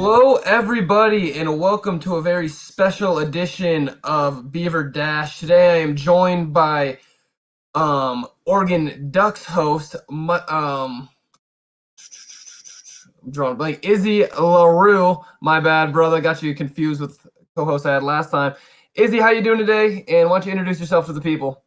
Hello, everybody, and welcome to a very special edition of Beaver Dash. Today, I am joined by Oregon Ducks host, I'm drawing a blank, Izzy LaRue. My bad, brother. Got you confused with co-host I had last time. Izzy, how you doing today? And why don't you introduce yourself to the people?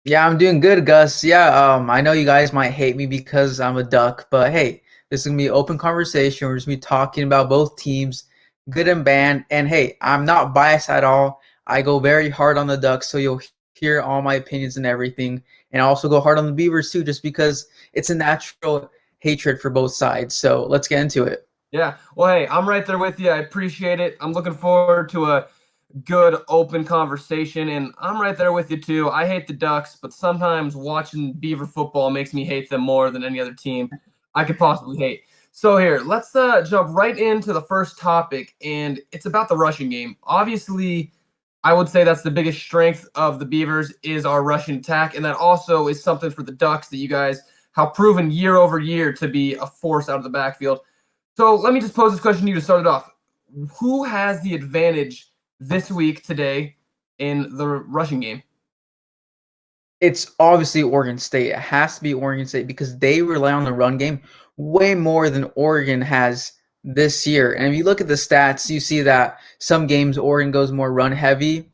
Yeah, I'm doing good, Gus. I know you guys might hate me because I'm a duck, but hey, this is gonna be an open conversation. We're just gonna be talking about both teams, good and bad. And hey, I'm not biased at all. I go very hard on the Ducks, so you'll hear all my opinions and everything. And I also go hard on the Beavers too, just because it's a natural hatred for both sides. So let's get into it. Yeah. Well, hey, I'm right there with you. I appreciate it. I'm looking forward to a good open conversation, and I'm right there with you too. I hate the Ducks, but sometimes watching Beaver football makes me hate them more than any other team I could possibly hate. So here, let's jump right into the first topic, and it's about the rushing game. Obviously, I would say that's the biggest strength of the Beavers is our rushing attack, and that also is something for the Ducks that you guys have proven year over year to be a force out of the backfield. So let me just pose this question to you to start it off. Who has the advantage this week today in the rushing game? It's obviously Oregon State. It has to be Oregon State because they rely on the run game way more than Oregon has this year. And if you look at the stats, you see that some games Oregon goes more run heavy,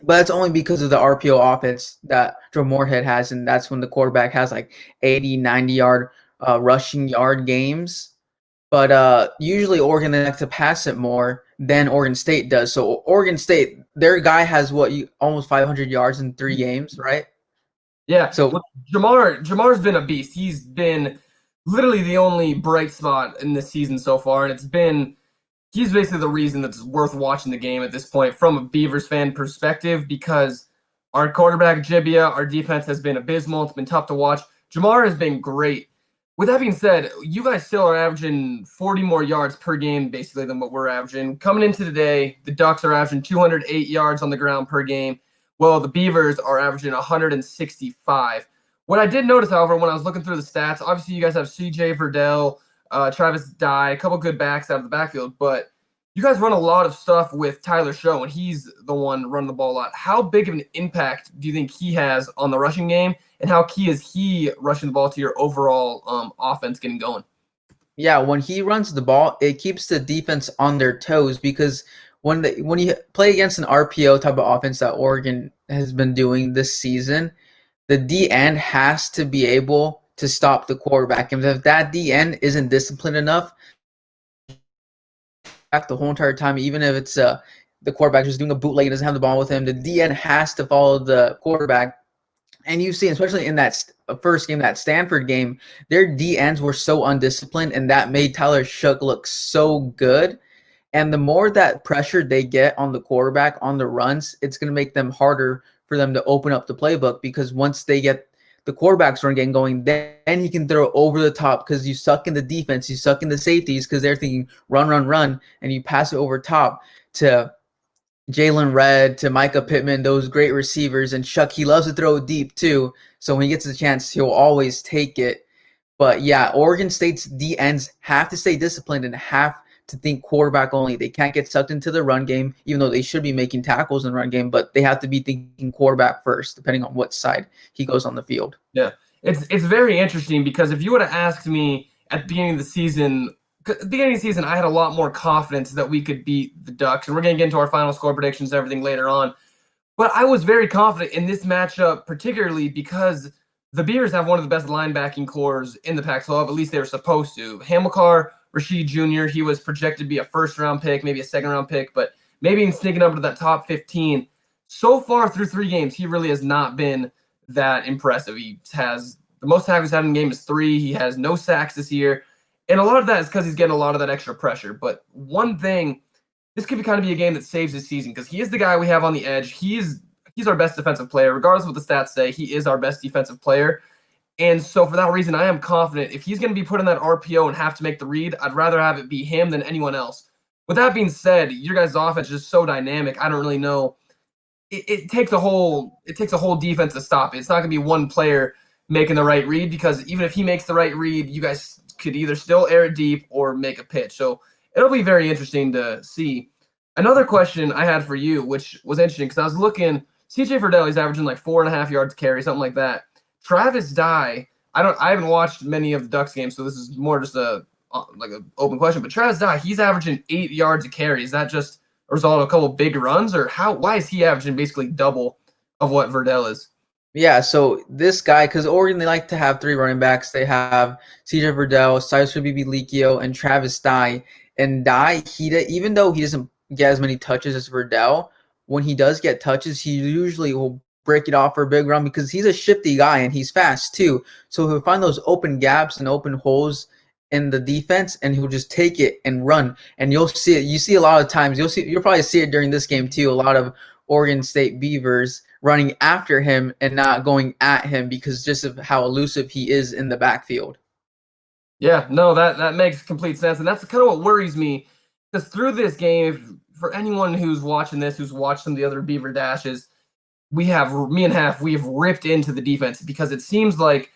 but that's only because of the RPO offense that Joe Moorhead has, and that's when the quarterback has like 80, 90-yard rushing yard games. But usually Oregon likes to pass it more than Oregon State does. So Oregon State, their guy has almost 500 yards in 3 games, right? Yeah, So well, Jamar's been a beast. He's been literally the only bright spot in this season so far, and he's basically the reason that's worth watching the game at this point from a Beavers fan perspective because our quarterback Jibbia, our defense has been abysmal. It's been tough to watch. Jamar has been great. With that being said, you guys still are averaging 40 more yards per game basically than what we're averaging. Coming into today, the Ducks are averaging 208 yards on the ground per game. Well, the Beavers are averaging 165. What I did notice, however, when I was looking through the stats, obviously you guys have CJ Verdell, Travis Dye, a couple good backs out of the backfield, but you guys run a lot of stuff with Tyler Show, and he's the one running the ball a lot. How big of an impact do you think he has on the rushing game, and how key is he rushing the ball to your overall offense getting going? yeah, when he runs the ball, it keeps the defense on their toes because when you play against an RPO type of offense that Oregon has been doing this season, the D end has to be able to stop the quarterback. And if that D end isn't disciplined enough, back the whole entire time, even if it's the quarterback just doing a bootleg and doesn't have the ball with him, the D end has to follow the quarterback. And you see, especially in that first game, that Stanford game, their D ends were so undisciplined, and that made Tyler Shook look so good. And the more that pressure they get on the quarterback on the runs, it's going to make them harder for them to open up the playbook because once they get the quarterback's run game going, then he can throw over the top because you suck in the defense, you suck in the safeties because they're thinking run, run, run, and you pass it over top to Jalen Redd, to Micah Pittman, those great receivers. And Chuck, he loves to throw deep too. So when he gets the chance, he'll always take it. But yeah, Oregon State's D ends have to stay disciplined and have to think quarterback only. They can't get sucked into the run game, even though they should be making tackles in the run game, but they have to be thinking quarterback first, depending on what side he goes on the field. Yeah, it's very interesting because if you would have asked me at the beginning of the season, I had a lot more confidence that we could beat the Ducks, and we're going to get into our final score predictions and everything later on. But I was very confident in this matchup, particularly because the Beavers have one of the best linebacking cores in the Pac-12. At least they were supposed to. Hamilcar Rasheed Jr., he was projected to be a first-round pick, maybe a second-round pick, but maybe even sneaking up to that top 15. So far through 3 games, he really has not been that impressive. He has the most tackles he's had in the game is 3. He has no sacks this year. And a lot of that is because he's getting a lot of that extra pressure. But one thing, this could kind of be a game that saves his season because he is the guy we have on the edge. He's our best defensive player. Regardless of what the stats say, he is our best defensive player. And so for that reason, I am confident if he's going to be put in that RPO and have to make the read, I'd rather have it be him than anyone else. With that being said, your guys' offense is just so dynamic. I don't really know. It takes a whole defense to stop it. It's not going to be one player making the right read because even if he makes the right read, you guys could either still air it deep or make a pitch. So it'll be very interesting to see. Another question I had for you, which was interesting because I was looking, CJ Verdell, he's averaging like 4.5 yards a carry, something like that. Travis Dye, I haven't watched many of the Ducks games, so this is more just a like an open question. But Travis Dye, he's averaging 8 yards a carry. Is that just a result of a couple big runs, or why is he averaging basically double of what Verdell is? Yeah, so this guy, because Oregon, they like to have 3 running backs. They have CJ Verdell, Cyrus Bibilikio, and Travis Dye. And Dye, even though he doesn't get as many touches as Verdell, when he does get touches, he usually will break it off for a big run because he's a shifty guy and he's fast too. So he'll find those open gaps and open holes in the defense, and he'll just take it and run. And you'll see it. You see a lot of times. You'll probably see it during this game too. A lot of Oregon State Beavers running after him and not going at him because just of how elusive he is in the backfield. Yeah, no, that makes complete sense, and that's kind of what worries me. Because through this game, for anyone who's watching this, who's watched some of the other Beaver dashes, me and Hef, we have ripped into the defense because it seems like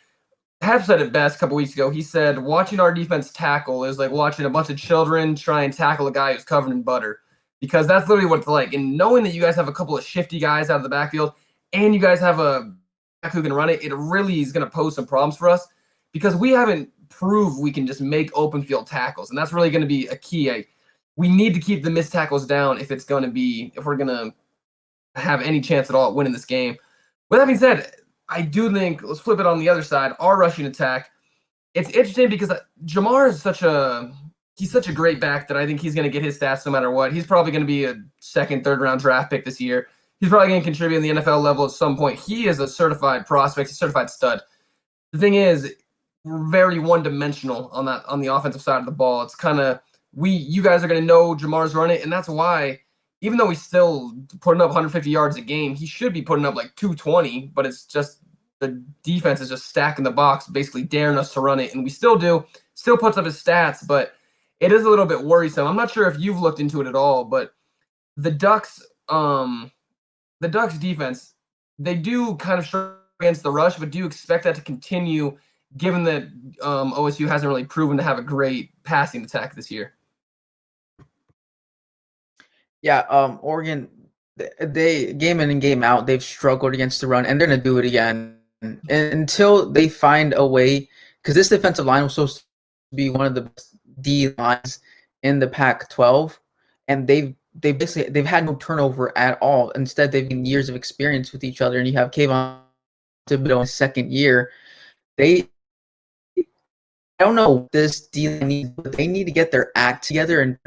Hef said it best a couple weeks ago. He said watching our defense tackle is like watching a bunch of children try and tackle a guy who's covered in butter, because that's literally what it's like. And knowing that you guys have a couple of shifty guys out of the backfield and you guys have a back who can run it, it really is going to pose some problems for us because we haven't proved we can just make open field tackles, and that's really going to be a key. We need to keep the missed tackles down if we're going to have any chance at all at winning this game. With that being said, I do think, let's flip it on the other side, our rushing attack. It's interesting because Jamar is such a great back that I think he's going to get his stats no matter what. He's probably going to be a second, third round draft pick this year. He's probably going to contribute in the NFL level at some point. He is a certified prospect, a certified stud. The thing is, we're very one-dimensional on the offensive side of the ball. It's kind of, you guys are going to know Jamar's running, and that's why, even though he's still putting up 150 yards a game, he should be putting up like 220, but it's just the defense is just stacking the box, basically daring us to run it, and we still do. Still puts up his stats, but it is a little bit worrisome. I'm not sure if you've looked into it at all, but the Ducks defense, they do kind of struggle against the rush, but do you expect that to continue given that OSU hasn't really proven to have a great passing attack this year? Yeah, Oregon, they game in and game out, they've struggled against the run, and they're going to do it again until they find a way, because this defensive line was supposed to be one of the best D lines in the Pac-12, and they've had no turnover at all. Instead, they've been years of experience with each other, and you have Kayvon Thibodeau in his second year. I don't know what this D line needs, but they need to get their act together and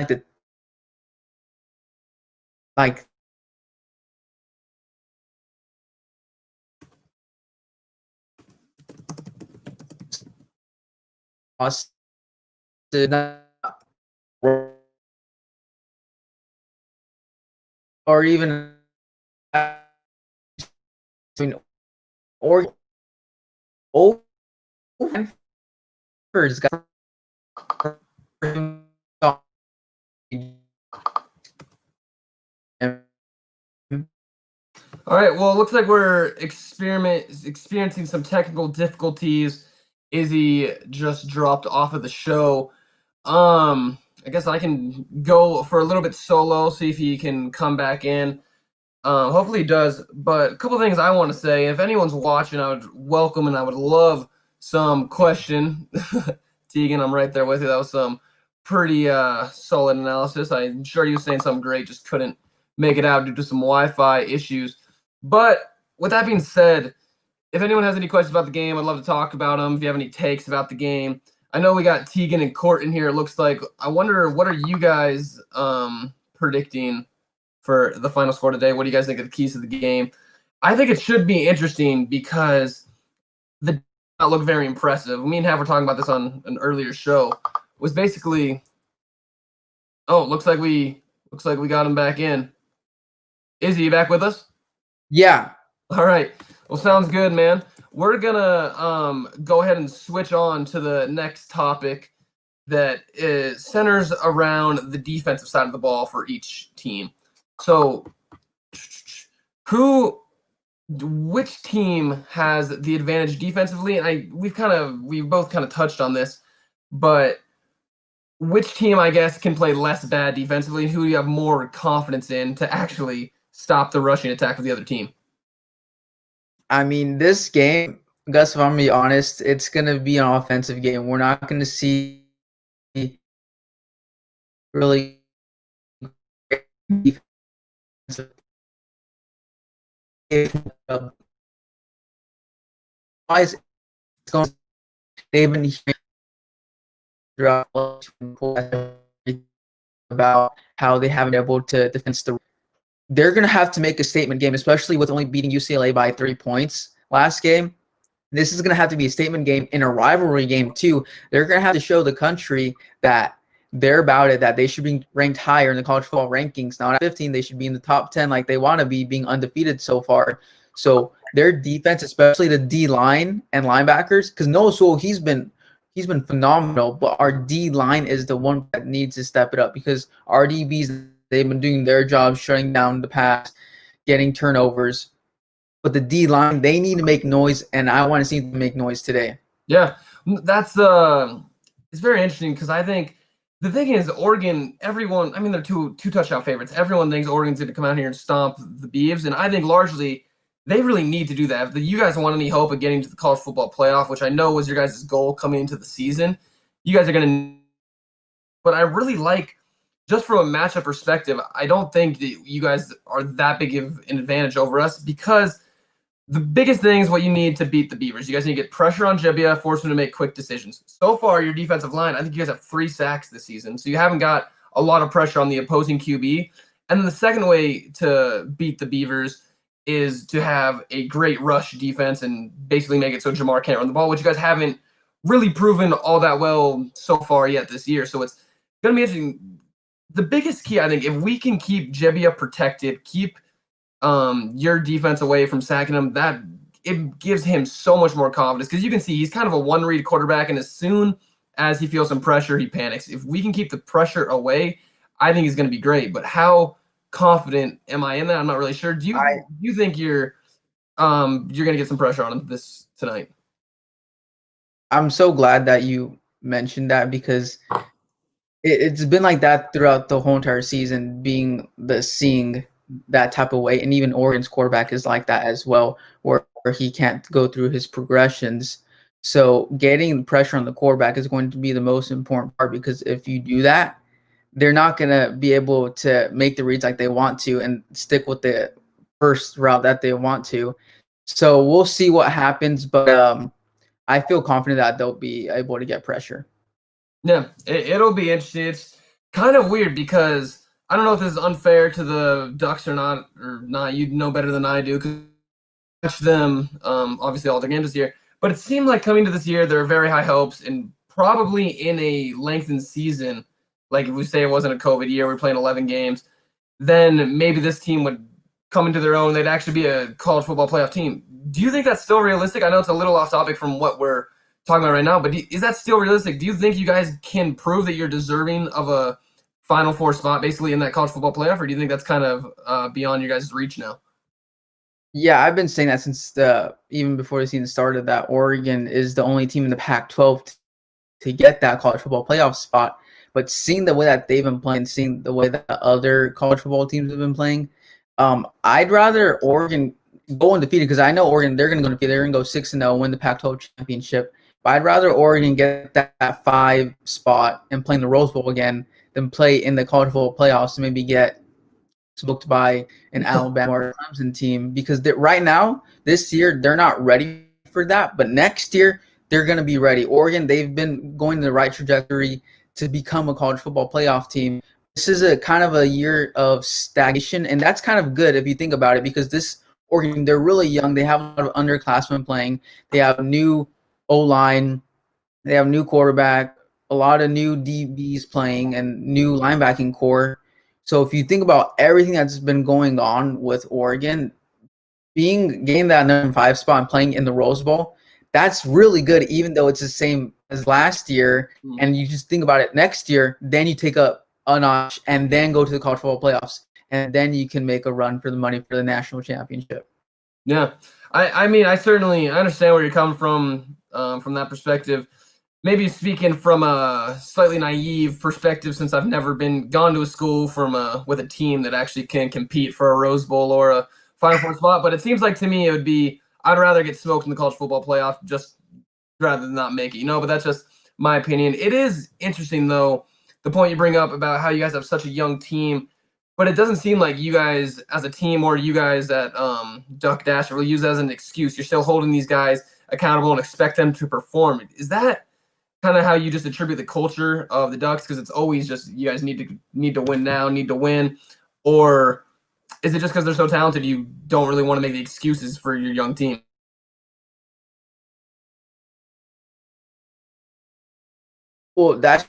like us to not, or even or has got. All right, well, it looks like we're experiencing some technical difficulties. Izzy just dropped off of the show. I guess I can go for a little bit solo, see if he can come back in. Hopefully he does. But a couple things I want to say. If anyone's watching, I would welcome and I would love some question. Tegan, I'm right there with you. That was some pretty solid analysis. I'm sure you were saying something great, just couldn't make it out due to some Wi-Fi issues. But with that being said, if anyone has any questions about the game, I'd love to talk about them. If you have any takes about the game, I know we got Tegan and Court in here. It looks like, I wonder, what are you guys predicting for the final score today? What do you guys think of the keys to the game? I think it should be interesting because the not look very impressive. Me and Hav were talking about this on an earlier show. Was basically, looks like we got him back in. Izzy, you back with us? Yeah. All right. Well, sounds good, man. We're gonna go ahead and switch on to the next topic that centers around the defensive side of the ball for each team. So, which team has the advantage defensively? And we've both kind of touched on this, but which team, I guess, can play less bad defensively, and who do you have more confidence in to actually stop the rushing attack of the other team? I mean, this game, Gus, if I'm gonna be honest, it's gonna be an offensive game. We're not gonna see really great defensive. Guys, it's going. They've been hearing throughout about how they haven't been able to defend the. They're gonna have to make a statement game, especially with only beating UCLA by 3 points last game. This is going to have to be a statement game in a rivalry game, too. They're going to have to show the country that they're about it, that they should be ranked higher in the college football rankings. Not at 15, they should be in the top 10 like they want to be, being undefeated so far. So their defense, especially the D-line and linebackers, because Noah Sewell, he's been phenomenal, but our D-line is the one that needs to step it up because our DBs, they've been doing their job, shutting down the pass, getting turnovers. But the D line, they need to make noise, and I want to see them make noise today. Yeah, that's it's very interesting because I think the thing is Oregon. Everyone, I mean, they're two touchdown favorites. Everyone thinks Oregon's going to come out here and stomp the Beavs, and I think largely they really need to do that. If you guys want any hope of getting to the college football playoff, which I know was your guys' goal coming into the season, you guys are going to. But I really like, just from a matchup perspective, I don't think that you guys are that big of an advantage over us because the biggest thing is what you need to beat the Beavers. You guys need to get pressure on Jebbia, force him to make quick decisions. So far, your defensive line, I think you guys have 3 sacks this season, so you haven't got a lot of pressure on the opposing QB. And then the second way to beat the Beavers is to have a great rush defense and basically make it so Jamar can't run the ball, which you guys haven't really proven all that well so far yet this year. So it's going to be interesting. The biggest key, I think, if we can keep Jebbia protected, keep your defense away from sacking him, that it gives him so much more confidence because you can see he's kind of a one-read quarterback, and as soon as he feels some pressure, he panics. If we can keep the pressure away, I think he's going to be great. But how confident am I in that? I'm not really sure. Do you think you're going to get some pressure on him this tonight? I'm so glad that you mentioned that because it's been like that throughout the whole entire season, seeing that type of way, and even Oregon's quarterback is like that as well, where he can't go through his progressions. So getting pressure on the quarterback is going to be the most important part because if you do that, they're not going to be able to make the reads like they want to and stick with the first route that they want to. So we'll see what happens, but I feel confident that they'll be able to get pressure. Yeah, it'll be interesting. It's kind of weird because I don't know if this is unfair to the Ducks or not. You know better than I do because I watched them, obviously, all their games this year. But it seemed like coming to this year, there were very high hopes, and probably in a lengthened season, like if we say it wasn't a COVID year, we're playing 11 games, then maybe this team would come into their own. They'd actually be a college football playoff team. Do you think that's still realistic? I know it's a little off topic from what we're talking about right now, but is that still realistic? Do you think you guys can prove that you're deserving of a Final Four spot basically in that college football playoff, or do you think that's kind of beyond your guys' reach now? Yeah, I've been saying that since even before the season started, that Oregon is the only team in the Pac-12 to get that college football playoff spot. But seeing the way that they've been playing, seeing the way that other college football teams have been playing, I'd rather Oregon go undefeated because I know Oregon, they're going to go undefeated. They're going to go 6-0, win the Pac-12 championship. But I'd rather Oregon get that 5 spot and play in the Rose Bowl again than play in the college football playoffs and maybe get smoked by an Alabama or Clemson team because right now, this year, they're not ready for that. But next year, they're going to be ready. Oregon, they've been going the right trajectory to become a college football playoff team. This is a kind of a year of stagnation, and that's kind of good if you think about it because this Oregon, they're really young. They have a lot of underclassmen playing. They have new O-line. They have new quarterback, a lot of new DBs playing, and new linebacking core. So if you think about everything that's been going on with Oregon, getting that number 5 spot and playing in the Rose Bowl, that's really good, even though it's the same as last year. And you just think about it next year, then you take up a notch and then go to the college football playoffs. And then you can make a run for the money for the national championship. Yeah. I mean, I understand where you're coming from that perspective. maybe speaking from a slightly naive perspective, since I've never been gone to a school with a team that actually can compete for a Rose Bowl or a Final Four spot. But it seems like to me it would be I'd rather get smoked in the college football playoff just rather than not make it. But that's just my opinion. It is interesting though the point you bring up about how you guys have such a young team, but it doesn't seem like you guys as a team or you guys at Duck Dash really use that as an excuse. You're still holding these guys accountable and expect them to perform. Is that kind of how you just attribute the culture of the Ducks? Because it's always just you guys need to win now, need to win, or is it just because they're so talented you don't really want to make the excuses for your young team? Well, that's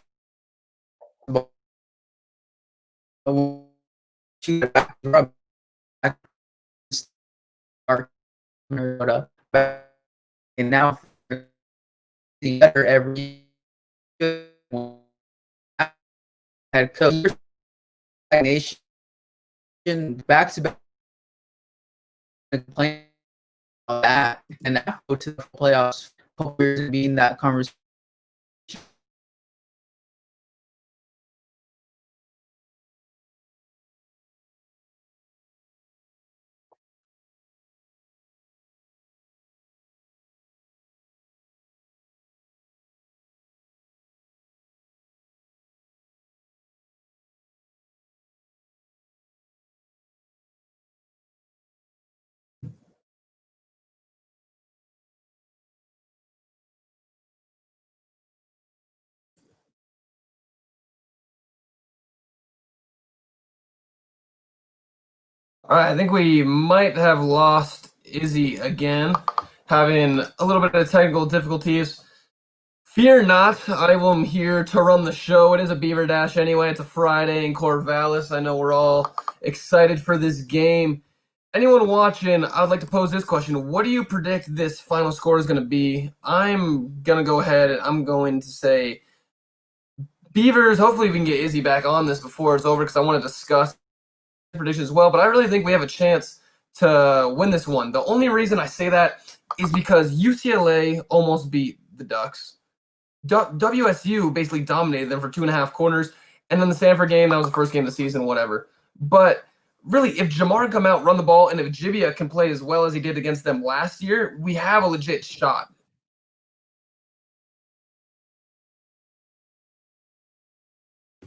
and now better every had coach nation back to back playing that and now go to the playoffs being that conversation. All right, I think we might have lost Izzy again, having a little bit of technical difficulties. Fear not, I am here to run the show. It is a Beaver Dash anyway. It's a Friday in Corvallis. I know we're all excited for this game. Anyone watching, I'd like to pose this question. What do you predict this final score is going to be? I'm going to go ahead and I'm going to say Beavers. Hopefully we can get Izzy back on this before it's over because I want to discuss prediction as well, but I really think we have a chance to win this one. The only reason I say that is because UCLA almost beat the Ducks. WSU basically dominated them for 2.5 quarters, and then the Stanford game, that was the first game of the season, whatever. But really, if Jamar can come out, run the ball, and if Jibia can play as well as he did against them last year, we have a legit shot.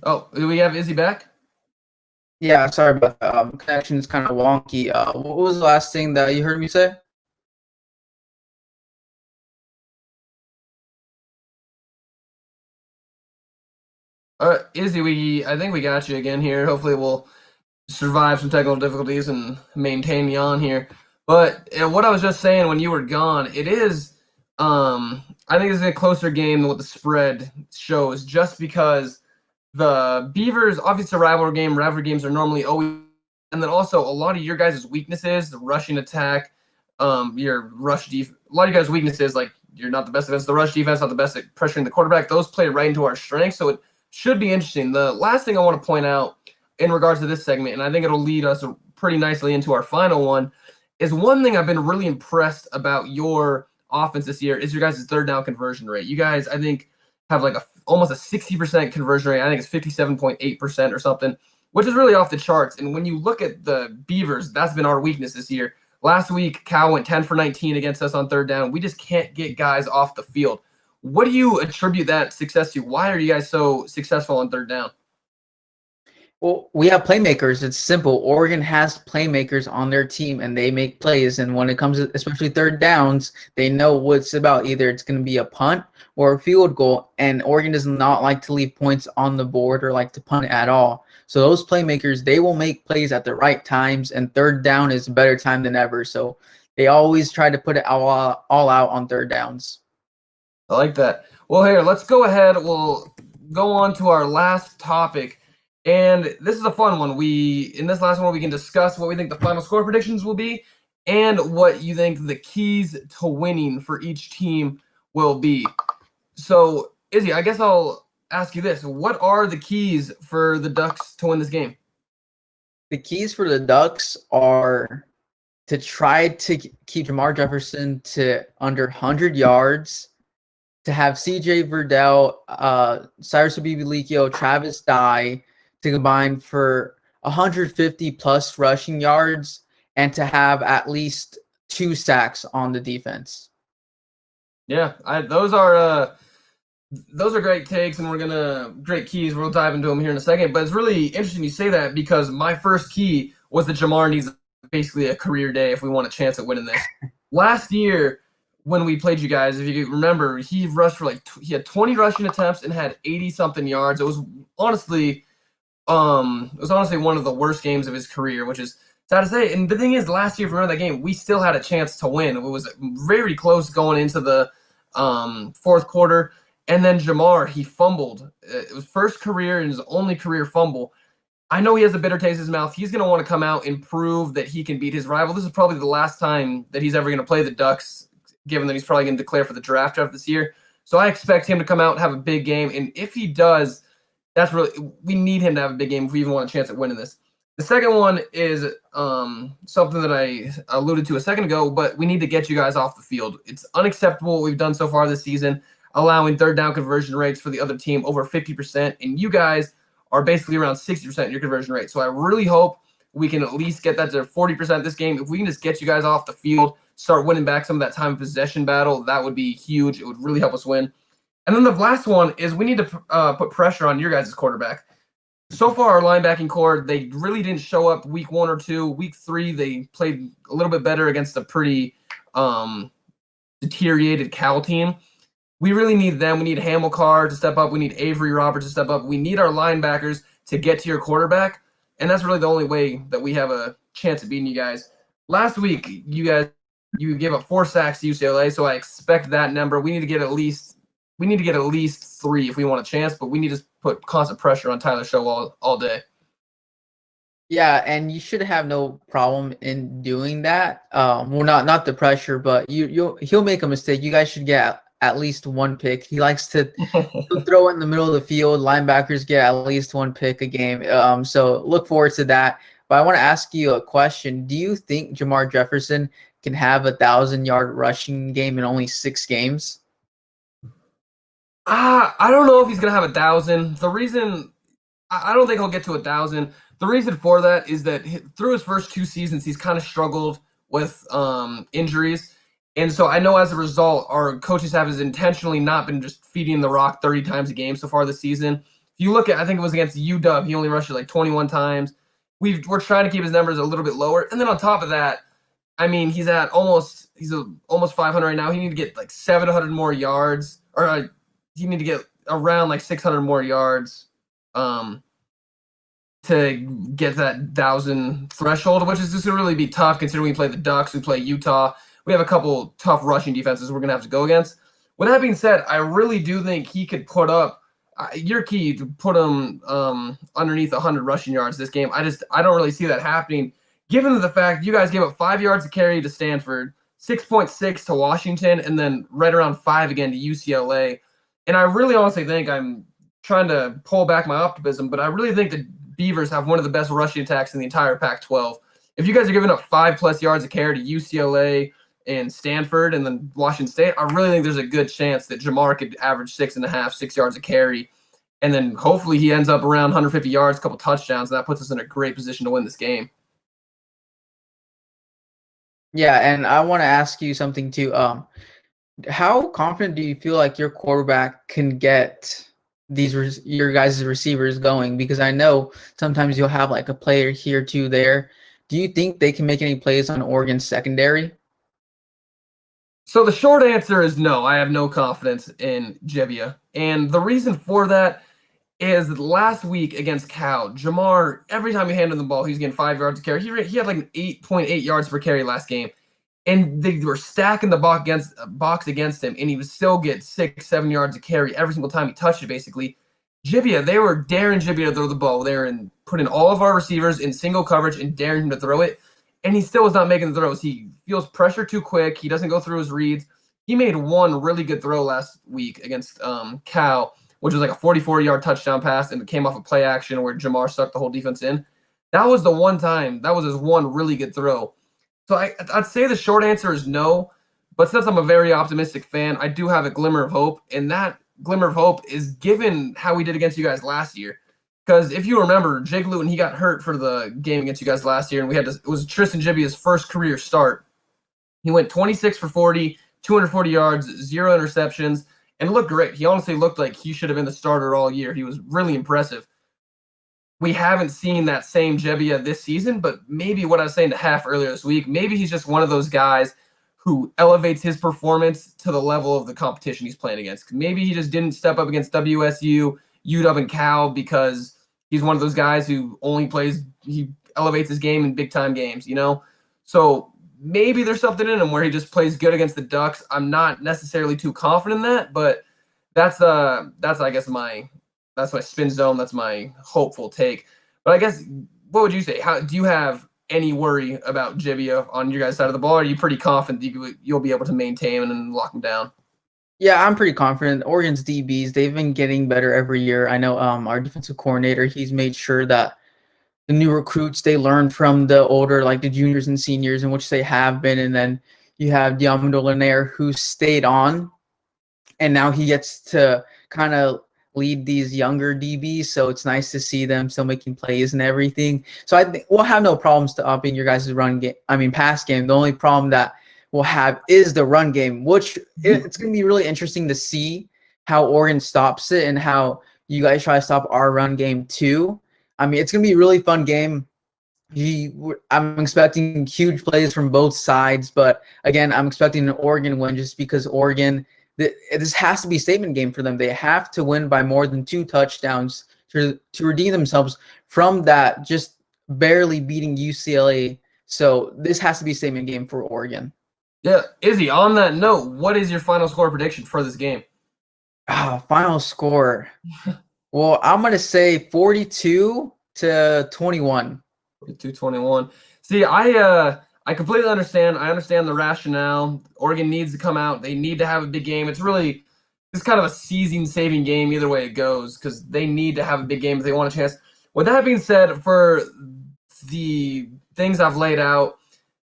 Oh, do we have Izzy back? Yeah, sorry about that. Connection is kind of wonky. What was the last thing that you heard me say? Izzy, I think we got you again here. Hopefully we'll survive some technical difficulties and maintain you on here. But what I was just saying when you were gone, it is, I think it's a closer game than what the spread shows, just because the Beavers, obviously, a rivalry game. Rivalry games are normally always, and then also a lot of your guys' weaknesses, the rushing attack, your rush defense. A lot of you guys' weaknesses, like you're not the best against the rush defense, not the best at pressuring the quarterback. Those play right into our strengths, so it should be interesting. The last thing I want to point out in regards to this segment, and I think it'll lead us pretty nicely into our final one, is one thing I've been really impressed about your offense this year is your guys' third down conversion rate. You guys, I think, have like almost a 60% conversion rate. I think it's 57.8% or something, which is really off the charts. And when you look at the Beavers, that's been our weakness this year. Last week, Cal went 10 for 19 against us on third down. We just can't get guys off the field. What do you attribute that success to? Why are you guys so successful on third down? Well, we have playmakers. It's simple. Oregon has playmakers on their team, and they make plays. And when it comes to especially third downs, they know what it's about. Either it's going to be a punt or a field goal. And Oregon does not like to leave points on the board or like to punt at all. So those playmakers, they will make plays at the right times. And third down is a better time than ever. So they always try to put it all out on third downs. I like that. Well, here, let's go ahead. We'll go on to our last topic. And this is a fun one. In this last one, we can discuss what we think the final score predictions will be and what you think the keys to winning for each team will be. So, Izzy, I guess I'll ask you this. What are the keys for the Ducks to win this game? The keys for the Ducks are to try to keep Jamar Jefferson to under 100 yards to have CJ Verdell, Cyrus Habibi-Likio, Travis Dye to combine for 150 plus rushing yards and to have at least 2 sacks on the defense. Yeah, those are great takes, and great keys. We'll dive into them here in a second. But it's really interesting you say that because my first key was that Jamar needs basically a career day if we want a chance at winning this. Last year, when we played you guys, if you remember, he rushed for he had 20 rushing attempts and had 80-something yards. It was honestly one of the worst games of his career, which is sad to say. And the thing is, last year, if you remember that game, we still had a chance to win. It was very close going into the fourth quarter. And then Jamar, he fumbled. It was first career and his only career fumble. I know he has a bitter taste in his mouth. He's going to want to come out and prove that he can beat his rival. This is probably the last time that he's ever going to play the Ducks, given that he's probably going to declare for the draft this year. So I expect him to come out and have a big game. And if he does, we need him to have a big game if we even want a chance at winning this. The second one is something that I alluded to a second ago, but we need to get you guys off the field. It's unacceptable what we've done so far this season, allowing third down conversion rates for the other team over 50%, and you guys are basically around 60% in your conversion rate. So I really hope we can at least get that to 40% this game. If we can just get you guys off the field, start winning back some of that time of possession battle, that would be huge. It would really help us win. And then the last one is we need to put pressure on your guys' quarterback. So far, our linebacking core, they really didn't show up week 1 or 2. Week 3, they played a little bit better against a pretty deteriorated Cal team. We really need them. We need Hamilcar to step up. We need Avery Roberts to step up. We need our linebackers to get to your quarterback, and that's really the only way that we have a chance of beating you guys. Last week, you gave up 4 sacks to UCLA, so I expect that number. We need to get at least 3 if we want a chance, but we need to put constant pressure on Tyler Show all day. Yeah, and you should have no problem in doing that. Well, not the pressure, but he'll make a mistake. You guys should get at least 1 pick. He likes to throw in the middle of the field. Linebackers get at least 1 pick a game. So look forward to that. But I want to ask you a question. Do you think Jamar Jefferson can have a 1,000-yard rushing game in only 6 games? I don't know if he's going to have 1,000. The reason I don't think he'll get to 1,000. The reason for that is that through his first 2 seasons, he's kind of struggled with injuries. And so I know as a result, our coaching staff has intentionally not been just feeding the rock 30 times a game so far this season. If you look at, I think it was against UW, he only rushed it like 21 times. We're trying to keep his numbers a little bit lower. And then on top of that, I mean, he's almost 500 right now. He need to get like 700 more yards, or he need to get around like 600 more yards to get that 1,000 threshold, which is just going to really be tough considering we play the Ducks, we play Utah. We have a couple tough rushing defenses we're going to have to go against. With that being said, I really do think he could put up your key to put him underneath 100 rushing yards this game. I don't really see that happening, given the fact you guys gave up 5 yards to carry to Stanford, 6.6 to Washington, and then right around 5 again to UCLA. And I really honestly think I'm trying to pull back my optimism, but I really think the Beavers have one of the best rushing attacks in the entire Pac-12. If you guys are giving up 5+ yards a carry to UCLA and Stanford and then Washington State, I really think there's a good chance that Jamar could average 6 yards a carry. And then hopefully he ends up around 150 yards, a couple touchdowns, and that puts us in a great position to win this game. Yeah, and I want to ask you something too. How confident do you feel like your quarterback can get your guys' receivers going? Because I know sometimes you'll have like a player here, 2 there. Do you think they can make any plays on Oregon's secondary? So the short answer is no. I have no confidence in Jebia. And the reason for that is last week against Cal, Jamar, every time he handed the ball, he was getting 5 yards a carry. He had like an 8.8 yards per carry last game. And they were stacking the box against him, and he would still get 6-7 yards a carry every single time he touched it, basically. Jebia, they were daring Jebia to throw the ball. They were putting all of our receivers in single coverage and daring him to throw it. And he still was not making the throws. He feels pressure too quick. He doesn't go through his reads. He made 1 really good throw last week against Cal, which was like a 44-yard touchdown pass, and it came off a play action where Jamar sucked the whole defense in. That was the one time. That was his 1 really good throw. So I'd say the short answer is no, But since I'm a very optimistic fan, I do have a glimmer of hope, and that glimmer of hope is given how we did against you guys last year. Because if you remember, Jake Luton, he got hurt for the game against you guys last year, and it was Tristan Jibbia's first career start. He went 26 for 40, 240 yards, 0 interceptions, and looked great. He honestly looked like he should have been the starter all year. He was really impressive. We haven't seen that same Jebbia this season, but maybe what I was saying to Half earlier this week, maybe he's just one of those guys who elevates his performance to the level of the competition he's playing against. Maybe he just didn't step up against WSU, UW, and Cal because he's one of those guys who he elevates his game in big-time games, you know? So maybe there's something in him where he just plays good against the Ducks. I'm not necessarily too confident in that, but that's I guess that's my spin zone. That's my hopeful take. But I guess, what would you say? How do you have any worry about Jibbia on your guys' side of the ball? Or are you pretty confident you'll be able to maintain him and lock him down? Yeah, I'm pretty confident. Oregon's DBs, they've been getting better every year. I know our defensive coordinator, he's made sure that the new recruits, they learn from the older, like the juniors and seniors, in which they have been. And then you have Diamando Lanier, who stayed on, and now he gets to kind of lead these younger DBs. So it's nice to see them still making plays and everything. So I think we'll have no problems to upping your guys' pass game. The only problem that we'll have is the run game, which it's going to be really interesting to see how Oregon stops it and how you guys try to stop our run game too. I mean, it's going to be a really fun game. I'm expecting huge plays from both sides, but again, I'm expecting an Oregon win just because Oregon, this has to be a statement game for them. They have to win by more than 2 touchdowns to redeem themselves from that just barely beating UCLA. So this has to be a statement game for Oregon. Yeah, Izzy, on that note, what is your final score prediction for this game? Final score. Well, I'm going to say 42-21. 42-21. See, I completely understand. I understand the rationale. Oregon needs to come out. They need to have a big game. It's kind of a season-saving game either way it goes because they need to have a big game if they want a chance. With that being said, for the things I've laid out,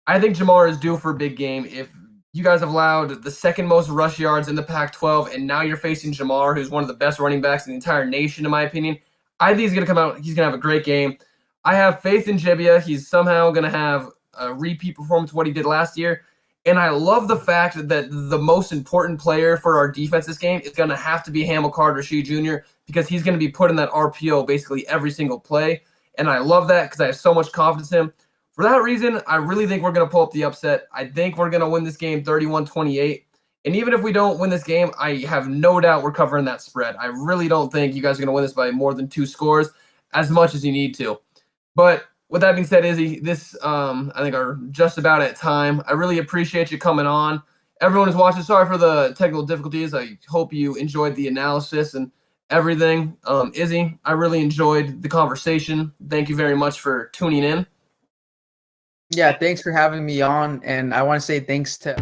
I think Jamar is due for a big game. If you guys have allowed the second most rush yards in the Pac-12, and now you're facing Jamar, who's one of the best running backs in the entire nation, in my opinion, I think he's going to come out. He's going to have a great game. I have faith in Jibbia. He's somehow going to have a repeat performance of what he did last year. And I love the fact that the most important player for our defense this game is going to have to be Hamilcar Rashed Jr. because he's going to be put in that RPO basically every single play. And I love that because I have so much confidence in him. For that reason, I really think we're going to pull up the upset. I think we're going to win this game 31-28. And even if we don't win this game, I have no doubt we're covering that spread. I really don't think you guys are going to win this by more than 2 scores as much as you need to. But with that being said, Izzy, this I think are just about at time. I really appreciate you coming on. Everyone who's watching, sorry for the technical difficulties. I hope you enjoyed the analysis and everything. Izzy, I really enjoyed the conversation. Thank you very much for tuning in. Yeah, thanks for having me on. And I want to say thanks to